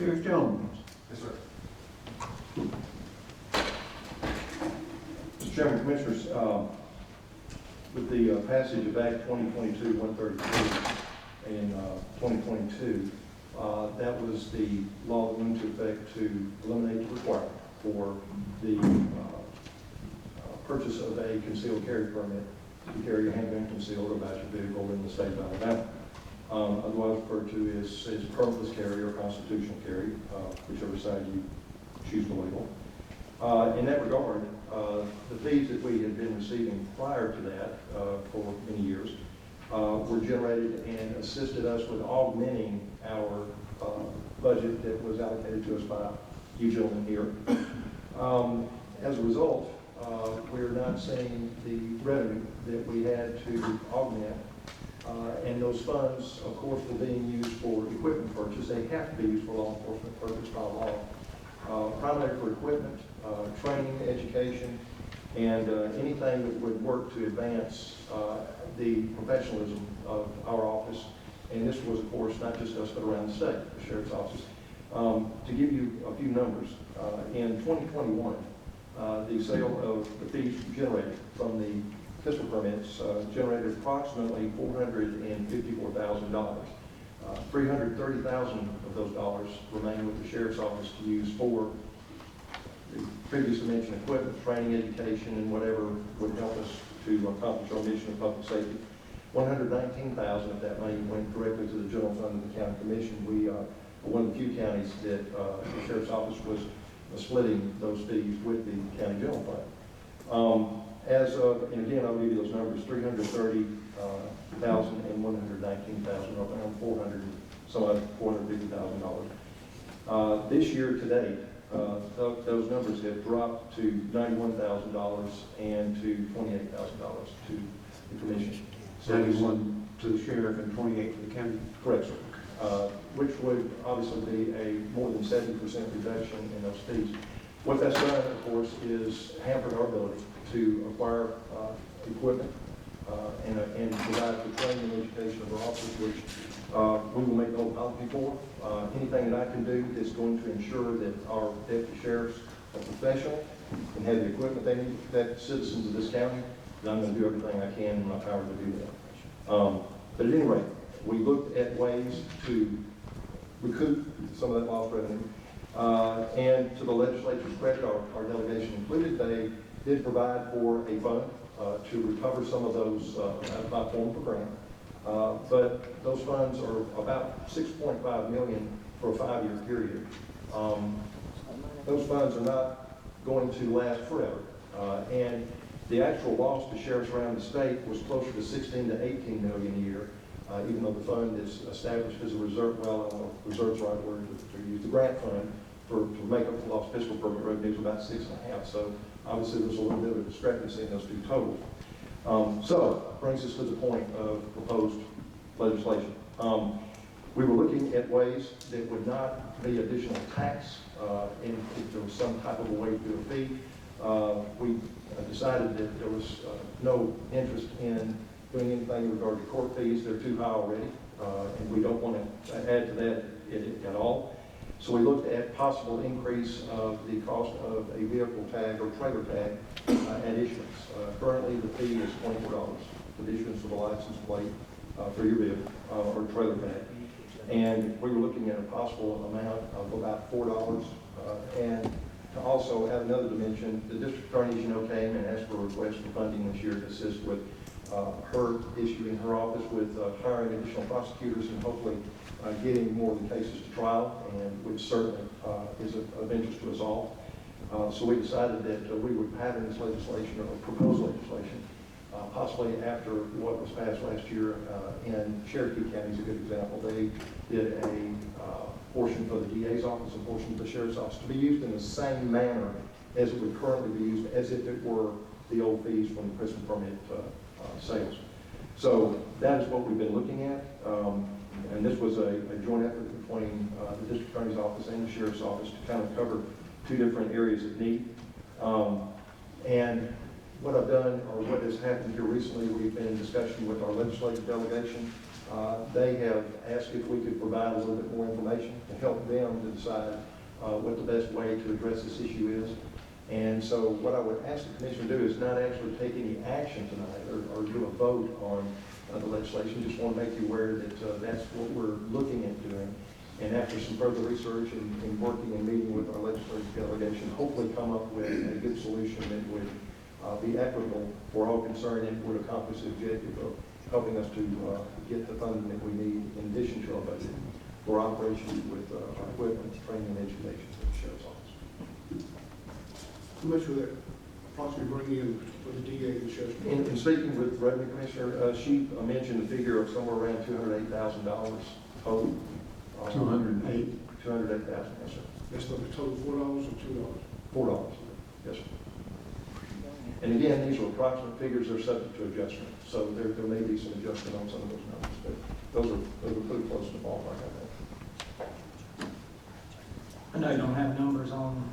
Sheriff Jones. Yes, sir. Mr. Chairman, Commissioners, with the passage of Act 2022-133 in 2022, that was the law that went into effect to eliminate the requirement for the purchase of a concealed carry permit to carry a handgun concealed about your vehicle in the state of Alabama. Otherwise referred to as permitless carry or constitutional carry, whichever side you choose to label. In that regard, the fees that we had been receiving prior to that for many years were generated and assisted us with augmenting our budget that was allocated to us by you gentlemen here. As a result, we're not seeing the revenue that we had to augment. And those funds, of course, were being used for equipment purchase. They have to be used for law enforcement purpose by law. Primarily for equipment, training, education, and anything that would work to advance the professionalism of our office. And this was, of course, not just us, but around the state, the Sheriff's Office. To give you a few numbers, in 2021, the sale of the fees generated from the pistol permits generated approximately $454,000. $330,000 of those dollars remain with the Sheriff's Office to use for the previously mentioned equipment, training, education, and whatever would help us to accomplish our mission of public safety. $119,000 of that money went directly to the general fund of the county commission. We are one of the few counties that the Sheriff's Office was splitting those fees with the county general fund. As of, and again, I'll give you those numbers, $330,000 and $119,000, around $450,000. This year to date, those numbers have dropped to $91,000 and to $28,000 to the commission. 91 to the sheriff and 28 to the county. Correct, sir. Which would obviously be a more than 70% reduction in those fees. What that's done, of course, is hampered our ability to acquire equipment and provide the training and education of our officers, which we will make no apology for. Anything that I can do that's going to ensure that our deputy sheriffs are professional and have the equipment they need to protect citizens of this county, then I'm going to do everything I can in my power to do that. But at any rate, we looked at ways to recoup some of that lost revenue. And to the legislature's credit, our delegation included, they did provide for a fund to recover some of those by form of a grant. But those funds are about $6.5 million for a 5-year period. Those funds are not going to last forever. And the actual loss to sheriffs around the state was closer to 16 to 18 million a year. Even though the fund is established as a reserve, well, I don't know if reserve's the right word to use, the grant fund to make up the lost pistol permit revenue is about 6.5. So obviously there's a little bit of a discrepancy in those two totals. So brings us to the point of proposed legislation. We were looking at ways that would not be additional tax, and if there was some type of a way to do a fee. We decided that there was no interest in doing anything in regard to court fees. They're too high already, and we don't want to add to that at all. So we looked at possible increase of the cost of a vehicle tag or trailer tag at issuance. Currently, the fee is $24 for the issuance of a license plate for your vehicle or trailer tag. And we were looking at a possible amount of about $4. And to also add another dimension, the district attorney, as you know, came and asked for a request for funding this year to assist with her issue in her office with hiring additional prosecutors and hopefully getting more of the cases to trial, and which certainly is of interest to us all. So we decided that we would pattern this legislation or propose legislation possibly after what was passed last year in Cherokee County is a good example. They did a portion for the DA's office and portion for the sheriff's office to be used in the same manner as it would currently be used, as if it were the old fees from the prison permit sales. So that is what we've been looking at. And this was a joint effort between the district attorney's office and the sheriff's office to kind of cover two different areas of need. And what I've done, or what has happened here recently, we've been in discussion with our legislative delegation They have asked if we could provide a little bit more information to help them to decide what the best way to address this issue is. And so what I would ask the commission to do is not actually take any action tonight or do a vote on the legislation. Just want to make you aware that that's what we're looking at doing. And after some further research and working and meeting with our legislative delegation, hopefully come up with a good solution that would be equitable for all concerned and would accomplish the objective of helping us to get the funding that we need in addition to our budget for operations with our equipment, training, and education for the sheriff's office. How much will that possibly bring in for the DA and the sheriff's department? In speaking with the Revenue Commissioner, she mentioned a figure of somewhere around $208,000 total. 208. 208,000, yes, sir. That's the total $4 or $2? $4, yes, sir. And again, these are approximate figures, they're subject to adjustment. So there may be some adjustment on some of those numbers, but those are pretty close to the ballpark, I think. I know you don't have numbers on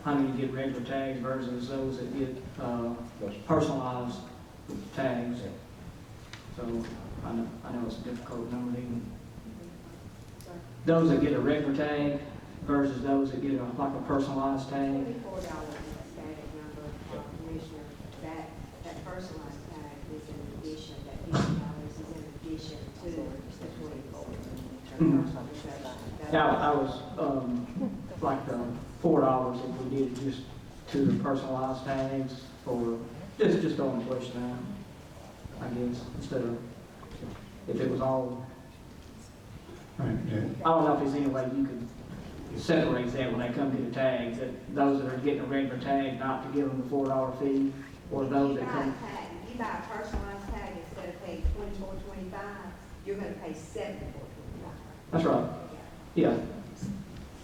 how many get regular tags versus those that get personalized tags. So I know it's a difficult number to even. Those that get a regular tag versus those that get like a personalized tag. $24 is a static number, Commissioner. That personalized tag is in addition, that $50 is in addition to the 24. Yeah, I was, like the $4 if we did just to the personalized tags, or just on the question out, I guess, instead of, if it was all, Right, yeah. I don't know if there's any way you could separate that when they come get a tag, that those that are getting a regular tag, not to give them the $4 fee, or those that come. If you buy a personalized tag, instead of paying $24.25, you're gonna pay $74.25. That's right, yeah,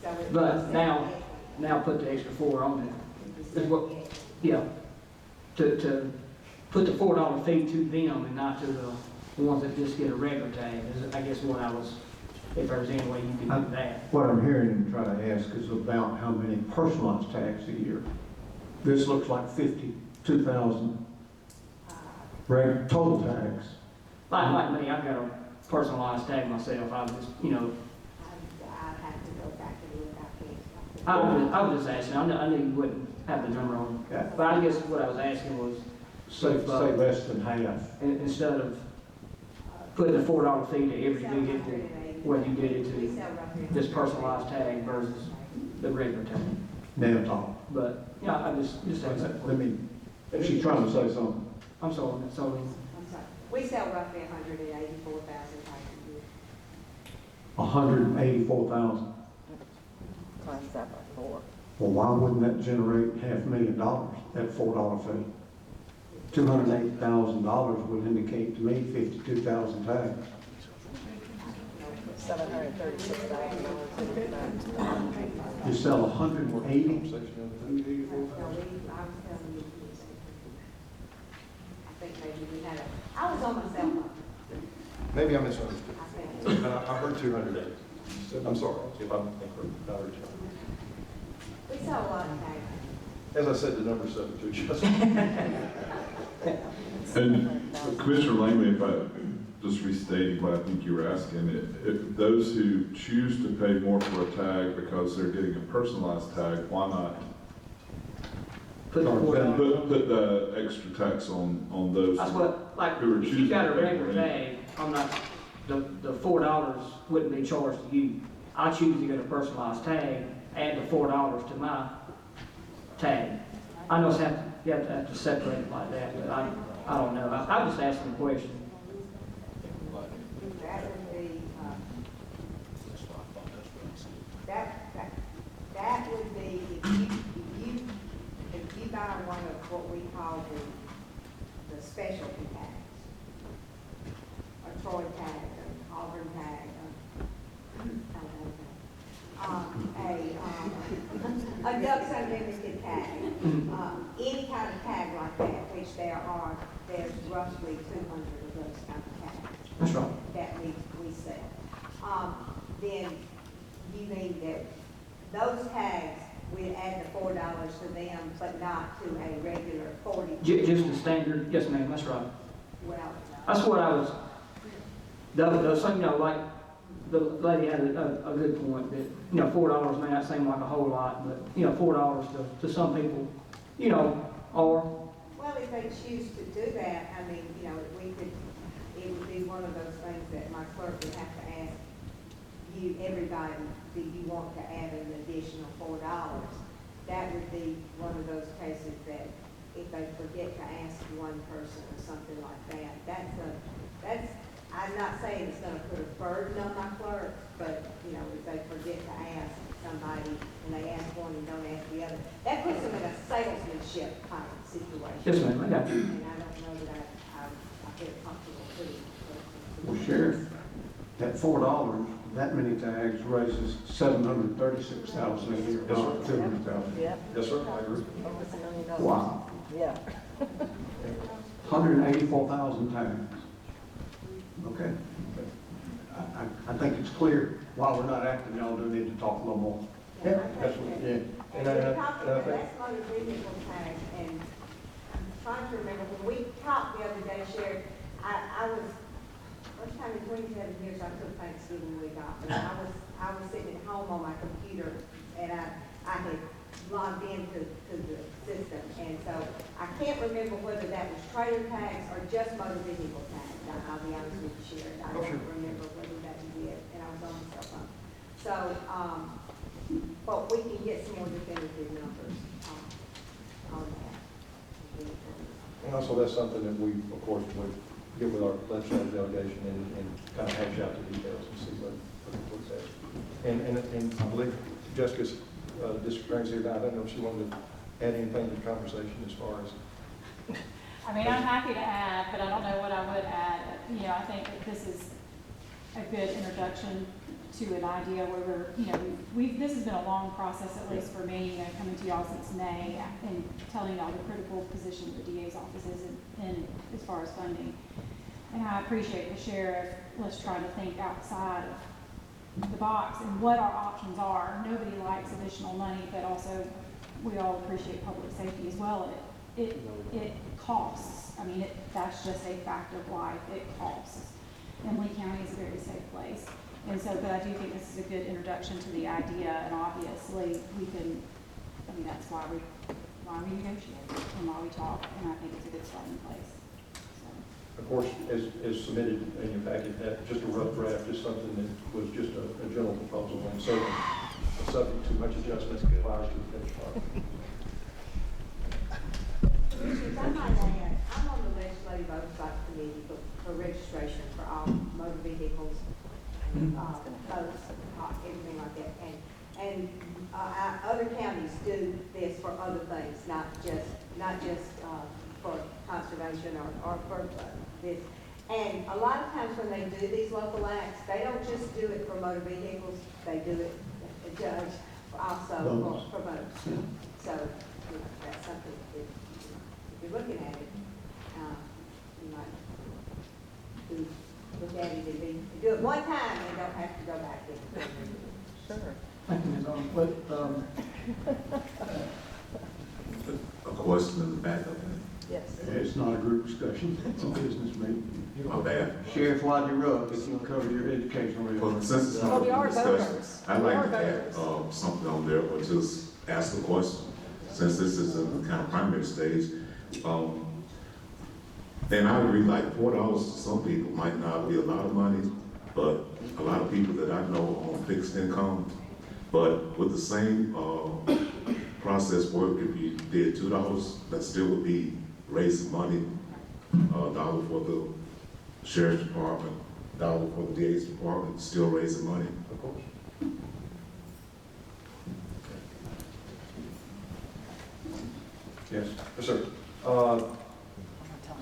So it- but now put the extra 4 on it. Is what, yeah, to put the $4 fee to them and not to the ones that just get a regular tag, is I guess what I was, if there's any way you can do that. What I'm hearing and trying to ask is about how many personalized tags a year. This looks like 52,000 total tags. Like me, I've got a personalized tag myself, I just, I'd have to go back and look, I can't. I was just asking, I knew you wouldn't have the number on Yeah. it, but I guess what I was asking was, Say less than half. instead of putting a $4 fee to every vehicle, whether you did it We to sell roughly this personalized tag versus the regular tag. Now talk. But, yeah, I just asked that. Let me, she's trying to say something. I'm sorry, so, I'm sorry. We sell roughly 184,000 tags a year. 184,000. Times that by 4. Well, why wouldn't that generate $500,000, that $4 fee? $208,000 would indicate to me 52,000 tags. $736,000. You sell 180? No, I was telling you. I think maybe we had I was on my cell phone. Maybe I misunderstood. I think. I heard 208. I'm sorry if I'm incorrect. I heard 200. We sell a lot of tags. As I said, the number's subject to adjustment. And Commissioner Langley, if I just restating what I think you were asking, if those who choose to pay more for a tag because they're getting a personalized tag, why not put the $4. put the extra tax on those? That's what, like, who are if you choosing got a to pay regular more? tag, I'm not, the $4 wouldn't be charged to you. I choose to get a personalized tag, add the $4 to my tag. I know you have to separate it like that, but I don't know. I'm just asking a question. That would be, that would be, if you buy one of what we call the specialty tags, a Troy tag, an Auburn tag, a Ducks Unlimited tag, any kind of tag like that, which there's roughly 200 of those kind of tags That's right. that we sell. Then you mean that those tags, we add the $4 to them, but not to a regular 40? Just the standard, yes ma'am, that's right. Well, That's what I was, those, you know, like, the lady had a good point that, you know, $4 may not seem like a whole lot, but, you know, $4 to some people, you know, or, Well, if they choose to do that, I mean, you know, it would be one of those things that my clerk would have to ask everybody, do you want to add an additional $4? That would be one of those cases that if they forget to ask one person or something like that, I'm not saying it's gonna put a burden on my clerk, but, you know, if they forget to ask somebody and they ask one and don't ask the other, that puts them in a salesmanship kind of situation. yes, ma'am, I got you. And I don't know that I feel comfortable putting. Well, Sheriff, that $4, that many tags raises $736,000 a year, Yes, sir. not $200,000. Yep, Yes, sir, I agree. almost $1 million. Wow, Yeah. 184,000 tags. Okay. I think it's clear, while we're not active, y'all do need to talk a little more. Yeah, absolutely. Yeah. And we're talking about that's motor vehicle tags, and I'm trying to remember, when we talked the other day, Sheriff, I was, first time in 27 years I took Thanksgiving week off, but I was sitting at home on my computer, and I had logged into the system, and so I can't remember whether that was trailer tags or just motor vehicle tags. I'll be honest with you, Sheriff, I don't remember whether that was it, and I was on my cell phone. So, but we can get some more definitive numbers on that. And also, that's something that we, of course, would get with our legislative delegation and kind of hash out the details and see what it says. And I believe Jessica's district attorney's here now. I don't know if she wanted to add anything to the conversation as far as. I mean, I'm happy to add, but I don't know what I would add. You know, I think that this is a good introduction to an idea where we're, you know, this has been a long process, at least for me, you know, coming to y'all since May and telling y'all the critical position the DA's office is in as far as funding. And I appreciate the sheriff, let's try to think outside of the box and what our options are. Nobody likes additional money, but also we all appreciate public safety as well. And it costs. I mean, that's just a fact of life. It costs. And Lee County is a very safe place. And so, but I do think this is a good introduction to the idea, and obviously we can, I mean, that's why we negotiate and why we talk, and I think it's a good starting place. So. Of course, as submitted in your packet, that just a rough draft, just something that was just a general proposal, and certainly subject to much adjustments required to the finished product. Commissioners, I might add, I'm on the legislative oversight committee for registration for all motor vehicles, boats, everything like that. And other counties do this for other things, not just for conservation or for this. And a lot of times when they do these local acts, they don't just do it for motor vehicles, they do it, judge, also for boats. Yeah. So, you know, that's something that, if you're looking at it, you might look at it and do it one time and don't have to go back in. Sure. Thank you, Ms. Owens. But, A question in the back of it. Yes. It's not a group discussion, it's a business meeting. My bad. Sheriff, while you're up, if you cover your educational Well, area. since it's Well, not we a are discussion, voters. I'd We like are to add voters. something on there or just ask a question. Since this is a kind of primary stage, and I agree, like $4 to some people might not be a lot of money, but a lot of people that I know on fixed income, but with the same process work, if you did $2, that still would be raising money, $1 for the sheriff's department, $1 for the DA's department, still raising money. Of course. Yes. Yes, sir.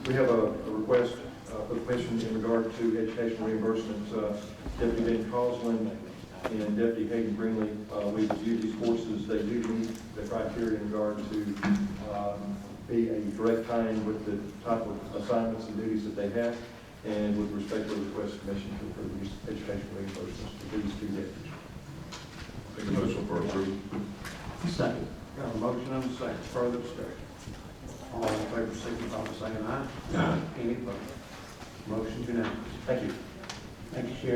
We have a request for the commission in regard to education reimbursements. Deputy Dan Causland and Deputy Hayden Greenlee, we reviewed these courses. They do meet the criteria in regard to be a direct time with the type of assignments and duties that they have. And with respect to the request commission to approve these education reimbursements for these two deputies. Make a motion for approval. Second. Got a motion and a second, further discussion. All in favor, signify by saying aye. Aye. Any opposed? Motion unanimous. Thank you. Thank you, Sheriff.